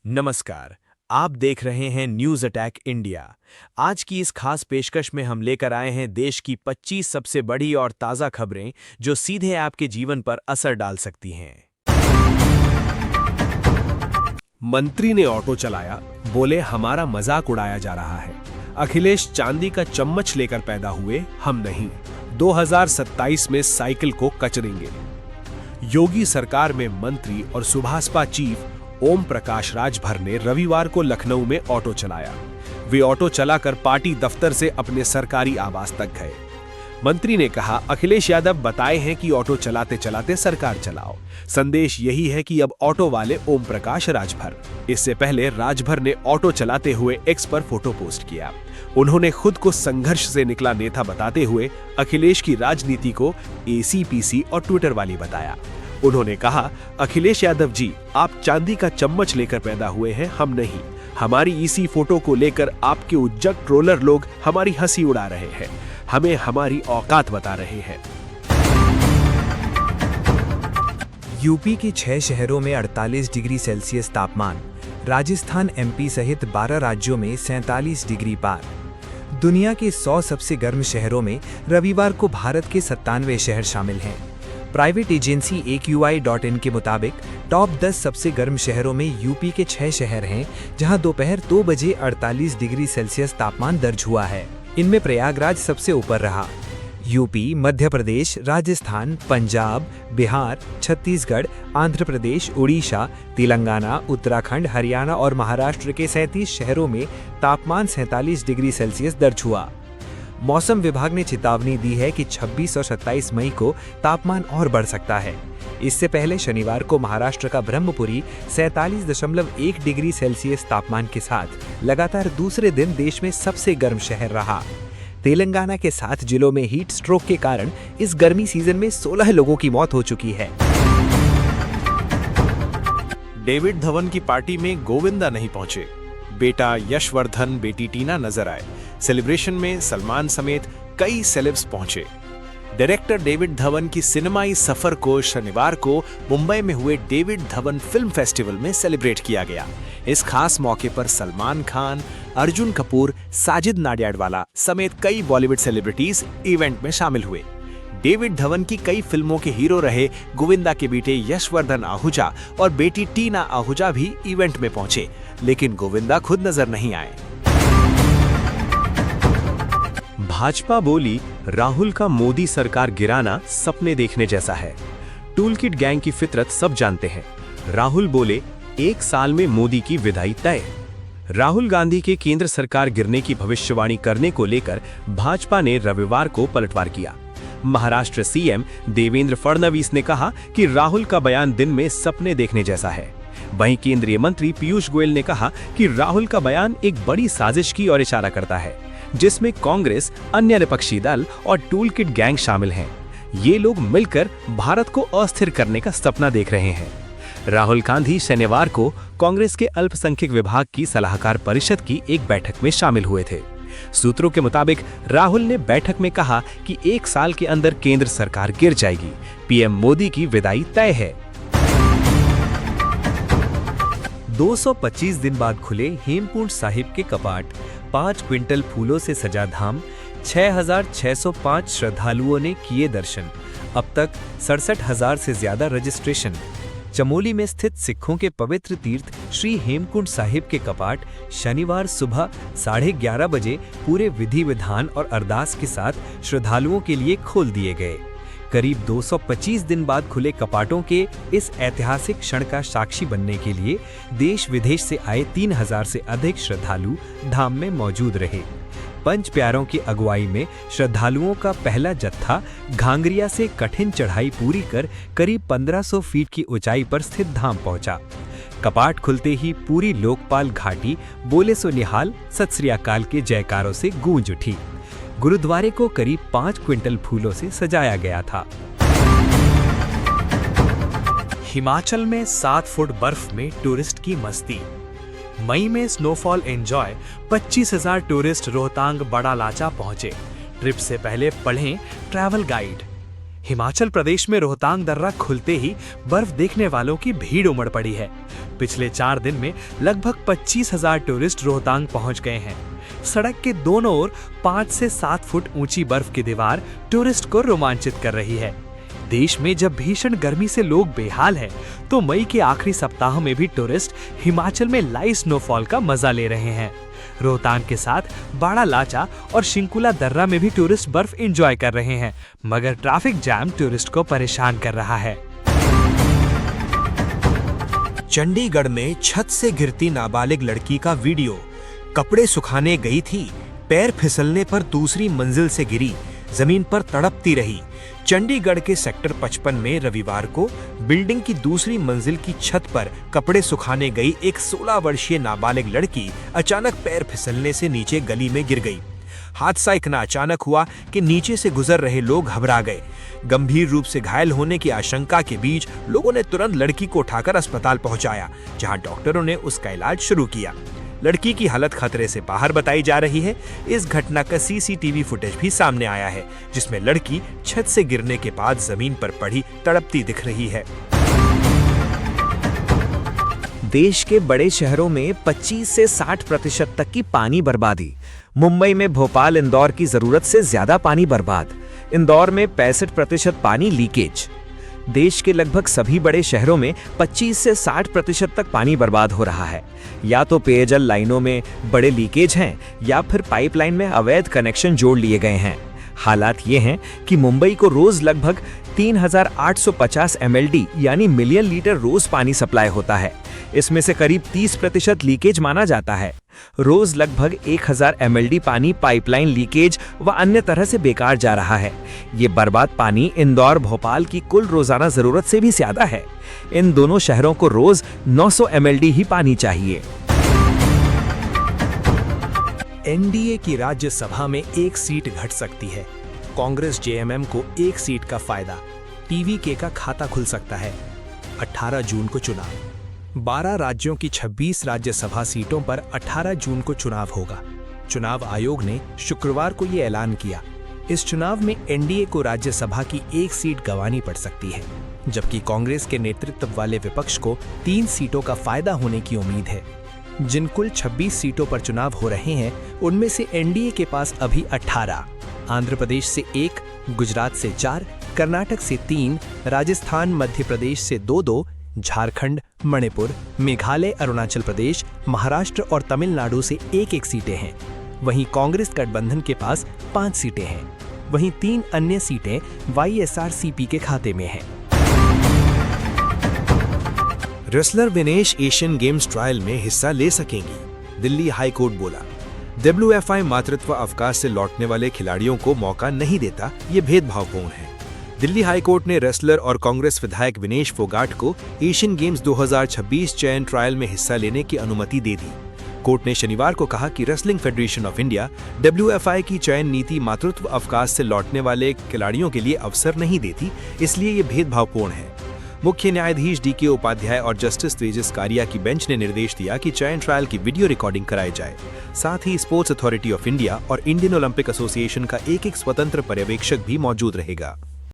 नमस्कार। आप देख रहे हैं न्यूज़ अटैक इंडिया। आज की इस खास पेशकश में हम लेकर आए हैं देश की 25 सबसे बड़ी और ताज़ा खबरें जो सीधे आपके जीवन पर असर डाल सकती हैं। मंत्री ने ऑटो चलाया, बोले हमारा मजाक उड़ाया जा रहा है। अखिलेश चांदी का चम्मच लेकर पैदा हुए, हम नहीं। 2027 में साइकिल को कचरेंगे। योगी सरकार में मंत्री और सुभाषपा चीफ ओम प्रकाश राजभर ने रविवार को लखनऊ में ऑटो चलाया। वे ऑटो चलाकर पार्टी दफ्तर से अपने सरकारी आवास तक गए। मंत्री ने कहा, अखिलेश यादव बताए हैं कि ऑटो चलाते चलाते सरकार चलाओ। संदेश यही है कि अब ऑटो वाले ओम प्रकाश राजभर। इससे पहले राजभर ने ऑटो चलाते हुए एक्स पर फोटो पोस्ट किया। उन्होंने खुद को संघर्ष से निकला नेता बताते हुए अखिलेश की राजनीति को एसीपीसी और ट्विटर वाली बताया। उन्होंने कहा, अखिलेश यादव जी, आप चांदी का चम्मच लेकर पैदा हुए हैं, हम नहीं। हमारी इसी फोटो को लेकर आपके उज्जट ट्रोलर लोग हमारी हंसी उड़ा रहे हैं, हमें हमारी औकात बता रहे हैं। यूपी के 6 शहरों में 48 डिग्री सेल्सियस तापमान, राजस्थान एमपी सहित 12 राज्यों में 47 डिग्री पार। दुनिया के 100 सबसे गर्म शहरों में रविवार को भारत के 97 शहर शामिल हैं। प्राइवेट एजेंसी AQI.in के मुताबिक टॉप 10 सबसे गर्म शहरों में यूपी के 6 शहर हैं, जहां दोपहर 2 बजे 48 डिग्री सेल्सियस तापमान दर्ज हुआ है। इनमें प्रयागराज सबसे ऊपर रहा। यूपी, मध्य प्रदेश, राजस्थान, पंजाब, बिहार, छत्तीसगढ़, आंध्र प्रदेश, उड़ीसा, तेलंगाना, उत्तराखंड, हरियाणा और महाराष्ट्र के 37 शहरों में तापमान 47 डिग्री सेल्सियस दर्ज हुआ। मौसम विभाग ने चेतावनी दी है कि 26 और 27 मई को तापमान और बढ़ सकता है। इससे पहले शनिवार को महाराष्ट्र का ब्रह्मपुरी 47.1 डिग्री सेल्सियस तापमान के साथ लगातार दूसरे दिन देश में सबसे गर्म शहर रहा। तेलंगाना के 7 जिलों में हीट स्ट्रोक के कारण इस गर्मी सीजन में 16 लोगों की मौत हो चुकी है। डेविड धवन की पार्टी में गोविंदा नहीं पहुंचे। बेटा यशवर्धन, बेटी टीना नजर आए। सेलिब्रेशन में सलमान समेत कई सेलेब्स पहुंचे। डायरेक्टर डेविड धवन की सिनेमाई सफर को शनिवार को मुंबई में हुए डेविड धवन फिल्म फेस्टिवल में सेलिब्रेट किया गया। इस खास मौके पर सलमान खान, अर्जुन कपूर, साजिद नाडियाडवाला समेत कई बॉलीवुड सेलिब्रिटीज इवेंट में शामिल हुए। डेविड धवन की कई फिल्मों के हीरो रहे गोविंदा के बेटे यशवर्धन आहूजा और बेटी टीना आहूजा भी इवेंट में पहुंचे, लेकिन गोविंदा खुद नजर नहीं आए। भाजपा बोली, राहुल का मोदी सरकार गिराना सपने देखने जैसा है। टूलकिट गैंग की फितरत सब जानते हैं। राहुल बोले, 1 साल में मोदी की विदाई तय। राहुल गांधी के केंद्र सरकार गिरने की भविष्यवाणी करने को लेकर भाजपा ने रविवार को पलटवार किया। महाराष्ट्र सीएम देवेंद्र फडणवीस ने कहा कि राहुल का बयान दिन में सपने देखने जैसा है। वहीं केंद्रीय मंत्री पीयूष गोयल ने कहा कि राहुल का बयान एक बड़ी साजिश की ओर इशारा करता है, जिसमें कांग्रेस, अन्य विपक्षी दल और टूलकिट गैंग शामिल हैं। ये लोग मिलकर भारत को अस्थिर करने का सपना देख रहे हैं। राहुल गांधी शनिवार को कांग्रेस के अल्पसंख्यक विभाग की सलाहकार परिषद की एक बैठक में शामिल हुए थे। सूत्रों के मुताबिक राहुल ने बैठक में कहा कि 1 साल के अंदर केंद्र सरकार गिर जाएगी। पीएम मोदी की विदाई तय है। 225 दिन बाद खुले हेमकुंड साहिब के कपाट। 5 क्विंटल फूलों से सजा धाम। 6,605 श्रद्धालुओं ने किए दर्शन। अब तक 67,000 से ज्यादा रजिस्ट्रेशन। चमोली में स्थित सिखों के पवित्र तीर्थ श्री हेमकुंड साहिब के कपाट शनिवार सुबह 11:30 बजे पूरे विधि विधान और अरदास के साथ श्रद्धालुओं के लिए खोल दिए गए। करीब 225 दिन बाद खुले कपाटों के इस ऐतिहासिक क्षण का साक्षी बनने के लिए देश विदेश से आए 3,000 से अधिक श्रद्धालु धाम में मौजूद रहे। पंच प्यारों की अगुवाई में श्रद्धालुओं का पहला जत्था घांगरिया से कठिन चढ़ाई पूरी कर करीब 1500 फीट की ऊंचाई पर स्थित धाम पहुंचा। कपाट खुलते ही पूरी लोकपाल घाटी बोले सो निहाल, सत श्री अकाल के जयकारों से गूंज उठी। गुरुद्वारे को करीब 5 क्विंटल फूलों से सजाया गया था। हिमाचल में 7 फुट बर्फ में टूरिस्ट की मस्ती। मई में स्नोफॉल एंजॉय। 25,000 टूरिस्ट रोहतांग बड़ा लाचा पहुंचे। ट्रिप से पहले पढ़ें ट्रैवल गाइड। हिमाचल प्रदेश में रोहतांग दर्रा खुलते ही बर्फ देखने वालों की भीड़ उमड़ पड़ी है। पिछले 4 दिन में लगभग 25,000 टूरिस्ट रोहतांग पहुंच गए हैं। सड़क के दोनों ओर 5 से 7 फुट ऊंची बर्फ की दीवार टूरिस्ट को रोमांचित कर रही है। देश में जब भीषण गर्मी से लोग बेहाल हैं, तो मई के आखिरी सप्ताह में भी टूरिस्ट हिमाचल में लाइव स्नोफॉल का मजा ले रहे हैं। रोहतांग के साथ बाड़ा लाचा और शिंकुला दर्रा में भी टूरिस्ट बर्फ एंजॉय कर रहे हैं, मगर ट्रैफिक जैम टूरिस्ट को परेशान कर रहा है। चंडीगढ़ में छत से गिरती नाबालिग लड़की का वीडियो। कपड़े सुखाने गई थी, पैर फिसलने पर दूसरी मंजिल से गिरी, जमीन पर तड़पती रही। चंडीगढ़ के सेक्टर 55 में रविवार को बिल्डिंग की दूसरी मंजिल की छत पर कपड़े सुखाने गई एक 16 वर्षीय नाबालिग लड़की अचानक पैर फिसलने से नीचे गली में गिर गई। हादसा इतना अचानक हुआ कि नीचे से गुजर रहे लोग घबरा गए। गंभीर रूप से घायल होने की आशंका के बीच लोगों ने तुरंत लड़की को उठाकर अस्पताल पहुंचाया, जहां डॉक्टरों ने उसका इलाज शुरू किया। लड़की की हालत खतरे से बाहर बताई जा रही है। इस घटना का सीसीटीवी फुटेज भी सामने आया है, जिसमें लड़की छत से गिरने के बाद जमीन पर पड़ी तड़पती दिख रही है। देश के बड़े शहरों में 25 से 60% तक की पानी बर्बादी। मुंबई में भोपाल इंदौर की जरूरत से ज्यादा पानी बर्बाद। इंदौर में 65% पानी लीकेज। देश के लगभग सभी बड़े शहरों में 25 से 60% तक पानी बर्बाद हो रहा है। या तो पेयजल लाइनों में बड़े लीकेज हैं, या फिर पाइपलाइन में अवैध कनेक्शन जोड़ लिए गए हैं। हालात ये हैं कि मुंबई को रोज लगभग 3,850 MLD यानी मिलियन लीटर रोज पानी सप्लाई होता है। इसमें से करीब 30% लीकेज माना जाता है। रोज लगभग 1,000 MLD पानी पाइपलाइन लीकेज व अन्य तरह से बेकार जा रहा है। ये बर्बाद पानी इंदौर भोपाल की कुल रोजाना जरूरत से भी ज्यादा है। इन दोनों शहरों को रोज 900 MLD ही पानी चाहिए। एनडीए की राज्यसभा में 1 सीट घट सकती है। कांग्रेस जेएमएम को 1 सीट का फायदा। टीवीके का खाता खुल सकता है। 18 जून को चुनाव। 12 राज्यों की 26 राज्यसभा सीटों पर 18 जून को चुनाव होगा। चुनाव आयोग ने शुक्रवार को ये ऐलान किया। इस चुनाव में एनडीए को राज्यसभा की 1 सीट गंवानी पड़ सकती है, जबकि कांग्रेस के नेतृत्व वाले विपक्ष को 3 सीटों का फायदा होने की उम्मीद है। जिन कुल 26 सीटों पर चुनाव हो रहे हैं, उनमें से एनडीए के पास अभी 18, आंध्र प्रदेश से 1, गुजरात से 4, कर्नाटक से 3, राजस्थान मध्य प्रदेश से 2-2, झारखंड, मणिपुर, मेघालय, अरुणाचल प्रदेश, महाराष्ट्र और तमिलनाडु से 1-1 सीटें हैं। वहीं कांग्रेस गठबंधन के पास 5 सीटें हैं। वहीं 3 अन्य सीटें वाईएसआरसीपी के खाते में हैं। Wrestler Vinesh Asian games trial में हिस्सा ले सकेंगी, दिल्ली हाई कोर्ट बोला। WFI मातृत्व अवकाश से लौटने वाले खिलाड़ियों को मौका नहीं देता, ये भेदभावपूर्ण है। दिल्ली हाई कोर्ट ने रेसलर और कांग्रेस विधायक विनेश फोगाट को एशियन गेम्स 2026 चयन ट्रायल में हिस्सा लेने की अनुमति दे दी। कोर्ट ने शनिवार को कहा कि wrestling federation of India WFI की चयन नीति मातृत्व अवकाश से लौटने वाले खिलाड़ियों के लिए अवसर नहीं देती, इसलिए ये भेदभावपूर्ण है। मुख्य न्यायाधीश DK उपाध्याय और जस्टिस तेजस कारिया की बेंच ने निर्देश दिया कि चयन ट्रायल की वीडियो रिकॉर्डिंग कराई जाए। साथ ही स्पोर्ट्स अथॉरिटी ऑफ इंडिया और इंडियन ओलंपिक एसोसिएशन का एक स्वतंत्र पर्यवेक्षक भी मौजूद रहेगा।